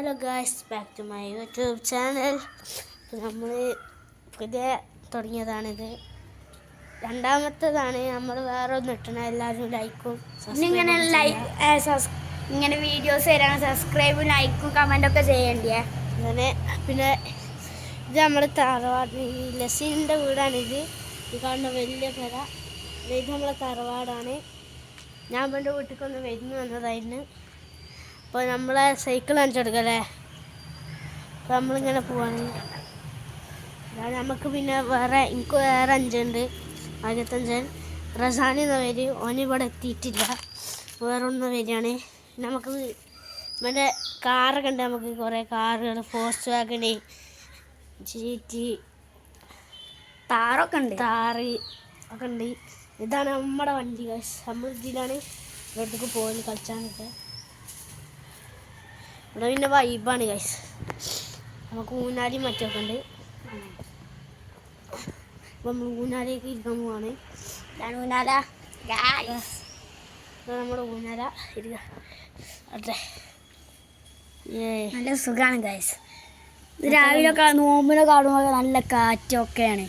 Hello guys, back to my YouTube channel. നമ്മൾ പുതിയ തുടങ്ങിയതാണിത്, രണ്ടാമത്തേതാണ്. നമ്മൾ വേറെ ഒന്നും ഇട്ടണ. എല്ലാവരും ലൈക്കും ഇങ്ങനെ വീഡിയോസ് തരാൻ സബ്സ്ക്രൈബും ലൈക്കും കമൻറ്റൊക്കെ ചെയ്യണ്ടേ. അങ്ങനെ പിന്നെ ഇത് നമ്മുടെ തറവാട് ലസീൻ്റെ വീടാണിത്. ഈ കാണുന്ന വലിയ പെര, ഇത് നമ്മളെ തറവാടാണ്. ഞാൻ എൻ്റെ വീട്ടിലേക്കൊന്ന് വരുന്നു വന്നതായിരുന്നു. അപ്പോൾ നമ്മളെ സൈക്കിൾ അഞ്ചെടുക്കല്ലേ, അപ്പോൾ നമ്മളിങ്ങനെ പോവാണ്. നമുക്ക് പിന്നെ എനിക്ക് വേറെ അഞ്ചുണ്ട്, 15. റസാനി എന്ന പേര്, ഓനിവിടെ എത്തിയിട്ടില്ല, വേറെ ഒന്ന് വരികയാണ്. നമുക്ക് മറ്റേ കാറൊക്കെ ഉണ്ട്, നമുക്ക് കുറേ കാറുകൾ, ഫോഴ്സ് വാഗണ്, GT, താറൊക്കെ ഒക്കെ ഉണ്ട്. ഇതാണ് നമ്മുടെ വണ്ടി ഗൈസ്. നമ്മൾ ഇതിലാണ് ഇവിടത്തേക്ക് പോയി കളിച്ചാനൊക്കെ. ഇവിടെ പിന്നെ വൈബാണ് ഗൈസ്. നമുക്ക് ഊഞ്ഞാലിയും മറ്റൊക്കെ ഉണ്ട്. അപ്പം നമ്മൾ ഊഞ്ഞാലേക്ക് ഇരിക്കാൻ പോവാണ്. ഊഞ്ഞാല നമ്മുടെ ഊഞ്ഞാല ഇരിക്കുക. അതെ, നല്ല സുഖമാണ് ഗൈസ്. രാവിലെ നോമ്പിനെ കാണുമ്പോൾ നല്ല കാറ്റൊക്കെയാണ്.